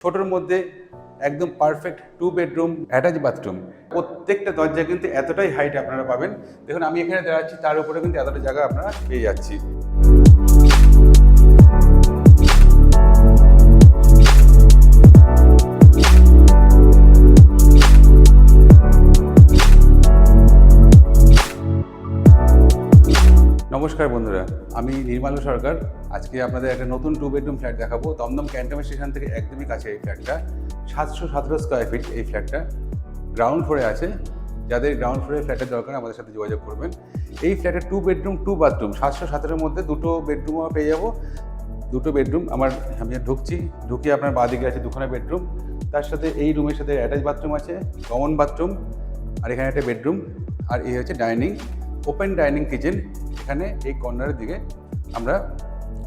ছোটোর মধ্যে একদম পারফেক্ট 2 বেডরুম অ্যাটাচ বাথরুম। প্রত্যেকটা দরজা কিন্তু এতটাই হাইট আপনারা পাবেন। দেখুন আমি এখানে দাঁড়াচ্ছি, তার উপরে কিন্তু এতটা জায়গা আপনারা পেয়ে যাচ্ছি। নমস্কার বন্ধুরা, আমি নির্মাল সরকার। আজকে আপনাদের একটা নতুন 2 বেডরুম ফ্ল্যাট দেখাবো। দমদম ক্যান্টনমেন্ট স্টেশন থেকে একদমই কাছে এই ফ্ল্যাটটা। 717 স্কোয়ার ফিট এই ফ্ল্যাটটা গ্রাউন্ড ফ্লোরে আছে। যাদের গ্রাউন্ড ফ্লোরে ফ্ল্যাটের দরকার আমাদের সাথে যোগাযোগ করবেন। এই ফ্ল্যাটে 2 বেডরুম 2 বাথরুম 717-এর মধ্যে 2টো বেডরুমও পেয়ে যাবো। 2টো বেডরুম আমি ঢুকি আপনার বাঁদিকে আছে 2খানা বেডরুম, তার সাথে এই রুমের সাথে অ্যাটাচ বাথরুম আছে, কমন বাথরুম, আর এখানে একটা বেডরুম, আর এই হচ্ছে ডাইনিং, ওপেন ডাইনিং কিচেন। এখানে এই কর্নারের দিকে আমরা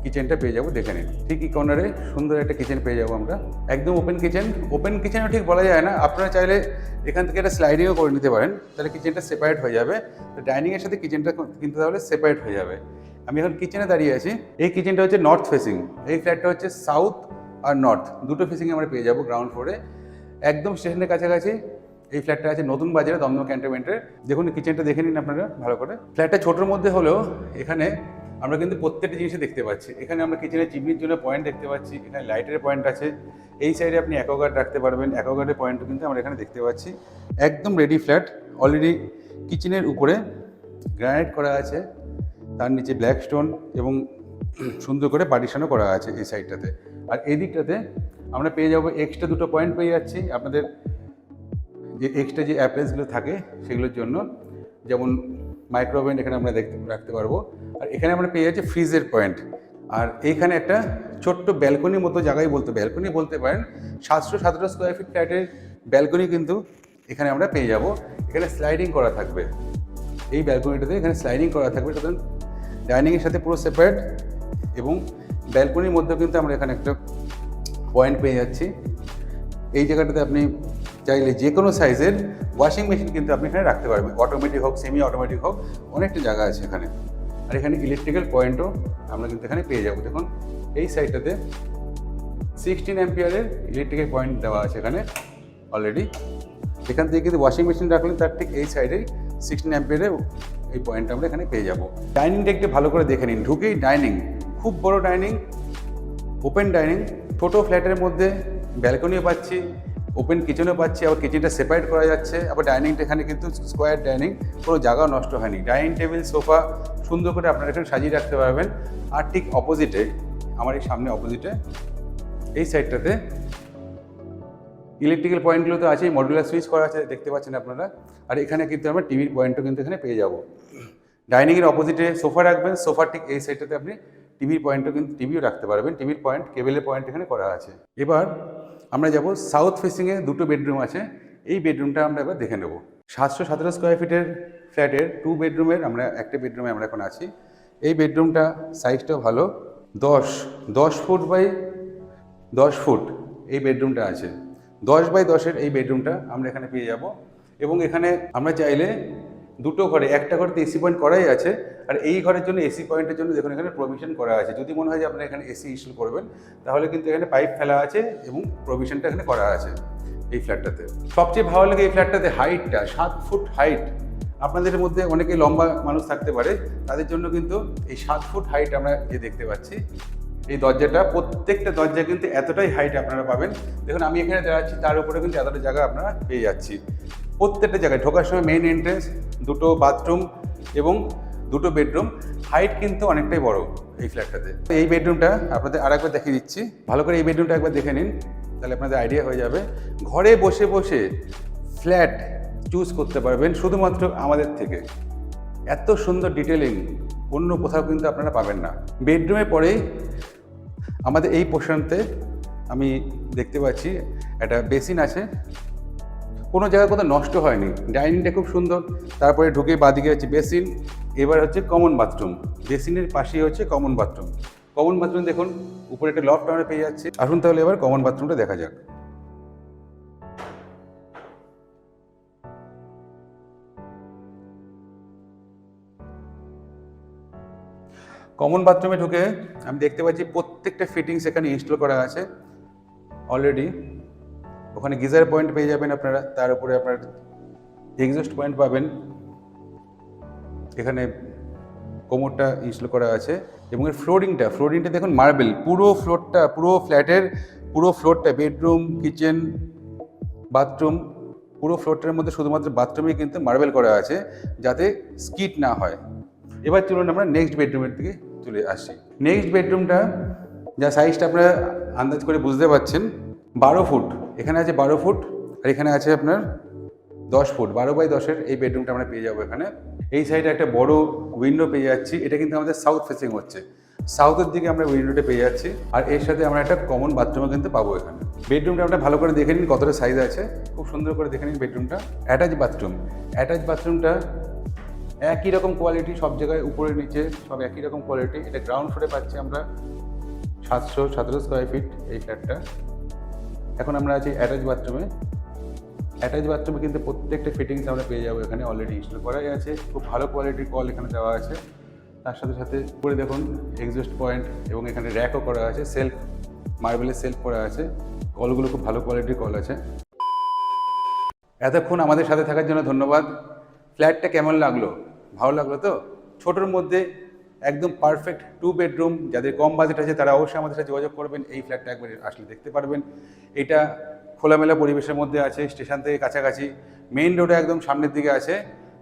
কিচেনটা পেয়ে যাবো, দেখে নিন। ঠিক এই কর্নারে সুন্দর একটা কিচেন পেয়ে যাবো আমরা, একদম ওপেন কিচেনও ঠিক বলা যায় না। আপনারা চাইলে এখান থেকে একটা স্লাইডিংও করে নিতে পারেন, তাহলে কিচেনটা সেপারেট হয়ে যাবে। তো ডাইনিংয়ের সাথে কিচেনটা কিন্তু তাহলে সেপারেট হয়ে যাবে। আমি এখন কিচেনে দাঁড়িয়ে আছি। এই কিচেনটা হচ্ছে নর্থ ফেসিং, এই ফ্ল্যাটটা হচ্ছে সাউথ আর নর্থ দুটো ফেসিংয়ে আমরা পেয়ে যাবো গ্রাউন্ড ফ্লোরে, একদম স্টেশনের কাছাকাছি। এই ফ্ল্যাটটা আছে নতুন বাজারে, দমদম ক্যান্টনমেন্টের। দেখুন কিচেনটা দেখে নিন আপনারা ভালো করে। ফ্ল্যাটটা ছোটোর মধ্যে হলেও এখানে আমরা কিন্তু প্রত্যেকটা জিনিসই দেখতে পাচ্ছি। এখানে আমরা কিচেনের চিমনির জন্য পয়েন্ট দেখতে পাচ্ছি, এখানে লাইটের পয়েন্ট আছে। এই সাইডে আপনি অ্যাকোয়াগার্ড রাখতে পারবেন, অ্যাকোয়াগার্ডের পয়েন্টও কিন্তু আমরা এখানে দেখতে পাচ্ছি। একদম রেডি ফ্ল্যাট। অলরেডি কিচেনের উপরে গ্রানাইট করা আছে, তার নিচে ব্ল্যাক স্টোন এবং সুন্দর করে পার্টিশনও করা আছে এই সাইডটাতে। আর এই দিকটাতে আমরা পেয়ে যাবো এক্সট্রা 2টো পয়েন্ট পেয়ে যাচ্ছি আপনাদের যে এক্সট্রা যে অ্যাপ্লায়েন্সগুলো থাকে সেগুলোর জন্য, যেমন মাইক্রোওভেন এখানে আমরা রাখতে পারবো। আর এখানে আমরা পেয়ে যাচ্ছি ফ্রিজের পয়েন্ট। আর এইখানে একটা ছোট্ট ব্যালকনির মতো জায়গায় ব্যালকনি বলতে পারেন। 717 স্কোয়ার ফিট ফ্ল্যাটের ব্যালকনি কিন্তু এখানে আমরা পেয়ে যাব। এখানে স্লাইডিং করা থাকবে, এই ব্যালকনিটাতে এখানে স্লাইডিং করা থাকবে, সুতরাং ডাইনিংয়ের সাথে পুরো সেপারেট। এবং ব্যালকনির মধ্যেও কিন্তু আমরা এখানে একটা পয়েন্ট পেয়ে যাচ্ছি। এই জায়গাটাতে আপনি চাইলে যে কোনো সাইজের ওয়াশিং মেশিন কিন্তু আপনি এখানে রাখতে পারবেন, অটোমেটিক হোক সেমি অটোমেটিক হোক, অনেকটা জায়গা আছে এখানে। আর এখানে ইলেকট্রিক্যাল পয়েন্টও আমরা কিন্তু এখানে পেয়ে যাবো। দেখুন এই সাইডটাতে 16 অ্যাম্পিয়ারের ইলেকট্রিক্যাল পয়েন্ট দেওয়া আছে এখানে অলরেডি। এখান থেকে কিন্তু ওয়াশিং মেশিন রাখলেন তার ঠিক এই সাইডেই 16 অ্যাম্পিয়ারের এই পয়েন্ট আমরা এখানে পেয়ে যাবো। ডাইনিংটা একটু ভালো করে দেখে নিন। ঢুকেই ডাইনিং, খুব বড় ডাইনিং, ওপেন ডাইনিং। ছোটো ফ্ল্যাটের মধ্যে ব্যালকনিও পাচ্ছি, ওপেন কিচেনও পাচ্ছি, আবার কিচেনটা সেপারেট করা যাচ্ছে। আবার ডাইনিংটা এখানে কিন্তু স্কোয়ার ডাইনিং, কোনো জায়গাও নষ্ট হয়নি। ডাইনিং টেবিল, সোফা সুন্দর করে আপনারা এখানে সাজিয়ে রাখতে পারবেন। আর ঠিক অপোজিটে, আমার এই সামনে অপোজিটে এই সাইডটাতে ইলেকট্রিক্যাল পয়েন্টগুলো তো আছেই, মডুলার সুইচ করা আছে দেখতে পাচ্ছেন আপনারা। আর এখানে কিন্তু আমরা টিভির পয়েন্টও কিন্তু এখানে পেয়ে যাব। ডাইনিংয়ের অপোজিটে সোফা রাখবেন, সোফার ঠিক এই সাইডটাতে আপনি টিভির পয়েন্টও কিন্তু টিভিও রাখতে পারবেন। টিভির পয়েন্ট, কেবেলের পয়েন্ট এখানে করা আছে। এবার আমরা যাব সাউথ ফেসিংয়ে 2টো বেডরুম আছে, এই বেডরুমটা আমরা এবার দেখে নেব। 717 স্কোয়ার ফিটের ফ্ল্যাটের 2 বেডরুমের আমরা একটা বেডরুমে আমরা এখন আছি। এই বেডরুমটা সাইজটাও ভালো, 10 ফুট বাই 10 ফুট এই বেডরুমটা আছে। 10 বাই 10-এর এই বেডরুমটা আমরা এখানে পেয়ে যাব। এবং এখানে আমরা চাইলে 2টো ঘরে, একটা ঘরে তো এসি পয়েন্ট করাই আছে, আর এই ঘরের জন্য এসি পয়েন্টের জন্য দেখুন এখানে প্রভিশন করা আছে। যদি মনে হয় যে আপনারা এখানে এসি ইনস্টল করবেন, তাহলে কিন্তু এখানে পাইপ ফেলা আছে এবং প্রভিশনটা এখানে করা আছে এই ফ্ল্যাটটাতে। সবচেয়ে ভালো লাগে এই ফ্ল্যাটটাতে হাইটটা, 7 ফুট হাইট। আপনাদের মধ্যে অনেকে লম্বা মানুষ থাকতে পারে, তাদের জন্য কিন্তু এই 7 ফুট হাইট আমরা যে দেখতে পাচ্ছি। এই দরজাটা, প্রত্যেকটা দরজা কিন্তু এতটাই হাইট আপনারা পাবেন। দেখুন আমি এখানে দাঁড়াচ্ছি, তার উপরে কিন্তু এতটা জায়গা আপনারা পেয়ে যাচ্ছি। প্রত্যেকটা জায়গায় ঢোকার সময় মেইন এন্ট্রেন্স, 2টো বাথরুম এবং 2টো বেডরুম। হাইট কিন্তু অনেকটাই বড় এই ফ্ল্যাটটাতে। এই বেডরুমটা আপনাদের আরেকবার দেখিয়ে দিচ্ছি, ভালো করে এই বেডরুমটা একবার দেখে নিন, তাহলে আপনাদের আইডিয়া হয়ে যাবে। ঘরে বসে বসে ফ্ল্যাট চুজ করতে পারবেন শুধুমাত্র আমাদের থেকে। এত সুন্দর ডিটেলিং অন্য কোথাও কিন্তু আপনারা পাবেন না। বেডরুমে পরেই আমাদের এই পোর্শনতে আমি দেখতে পাচ্ছি একটা বেসিন আছে, কোনো জায়গায় কোথাও নষ্ট হয়নি। ডাইনিংটা খুব সুন্দর, তারপরে ঢুকে বাঁদিকে হচ্ছে বেসিন। এবার হচ্ছে কমন বাথরুম, বেসিনের পাশেই হচ্ছে কমন বাথরুম। কমন বাথরুম দেখুন উপরে একটা লফট আমরা পেয়ে যাচ্ছি। আসুন তাহলে এবার কমন বাথরুমটা দেখা যাক। কমন বাথরুমে ঢুকে আমি দেখতে পাচ্ছি প্রত্যেকটা ফিটিংস এখানে ইনস্টল করা আছে। অলরেডি। ওখানে গিজার পয়েন্ট পেয়ে যাবেন আপনারা, তার উপরে আপনার এক্সস্ট পয়েন্ট পাবেন। এখানে কোমরটা ইনস্টল করা আছে এবং এর ফ্লোরিংটা দেখুন মার্বেল। পুরো ফ্লোরটা বেডরুম, কিচেন, বাথরুম, পুরো ফ্লোরটার মধ্যে শুধুমাত্র বাথরুমেই কিন্তু মার্বেল করা আছে, যাতে স্কিড না হয়। এবার চলুন আমরা নেক্সট বেডরুমের দিকে চলে আসি। নেক্সট বেডরুমটা যা সাইজটা আপনারা আন্দাজ করে বুঝতে পারছেন, 12 ফুট। এখানে আছে 12 ফুট আর এখানে আছে আপনার 10 ফুট। 12x10 এই বেডরুমটা আমরা পেয়ে যাবো এখানে। এই সাইডে একটা বড় উইন্ডো পেয়ে যাচ্ছি, এটা কিন্তু আমাদের সাউথ ফেসিং হচ্ছে, সাউথের দিকে আমরা উইন্ডোটা পেয়ে যাচ্ছি। আর এর সাথে আমরা একটা কমন বাথরুমও কিন্তু পাবো এখানে। বেডরুমটা আমরা ভালো করে দেখে নিন কতটা সাইজ আছে, খুব সুন্দর করে দেখে নিন বেডরুমটা। অ্যাটাচ বাথরুমটা একই রকম কোয়ালিটি, সব জায়গায় উপরে নিচে সব একই রকম কোয়ালিটি। এটা গ্রাউন্ড ফ্লোরে পাচ্ছি আমরা 717 স্কোয়ার ফিট এই ফ্ল্যাটটা। এখন আমরা আছি অ্যাটাচ বাথরুমে কিন্তু প্রত্যেকটা ফিটিংস আমরা পেয়ে যাবো এখানে, অলরেডি ইনস্টল করাই আছে। খুব ভালো কোয়ালিটির কল এখানে দেওয়া আছে। তার সাথে সাথে করে দেখুন এক্সস্ট পয়েন্ট এবং এখানে র্যাকও করা আছে, মার্বেলের সেলফ করা আছে। কলগুলো খুব ভালো কোয়ালিটির কল আছে। এতক্ষণ আমাদের সাথে থাকার জন্য ধন্যবাদ। ফ্ল্যাটটা কেমন লাগলো? ভালো লাগলো তো? ছোটোর মধ্যে একদম পারফেক্ট 2 বেডরুম। যাদের কম বাজেট আছে তারা অবশ্যই আমাদের সাথে যোগাযোগ করবেন। এই ফ্ল্যাটটা একবার আসলে দেখতে পারবেন। এটা খোলামেলা পরিবেশের মধ্যে আছে, স্টেশন থেকে কাছাকাছি, মেইন রোডে একদম সামনের দিকে আছে।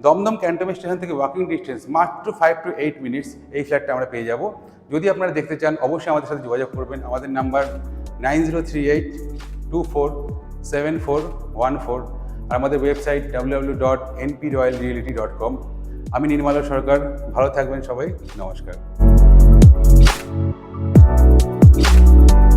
দমদম ক্যান্টনমেন্ট স্টেশন থেকে ওয়াকিং ডিস্টেন্স মাত্র 5 to 8 মিনিটস এই ফ্ল্যাটটা আমরা পেয়ে যাব। যদি আপনারা দেখতে চান অবশ্যই আমাদের সাথে যোগাযোগ করবেন। আমাদের নাম্বার 9038247414 আর আমাদের ওয়েবসাইট www.nproyalreality.com। আমি নির্মলা সরকার, ভালো থাকবেন সবাই, নমস্কার।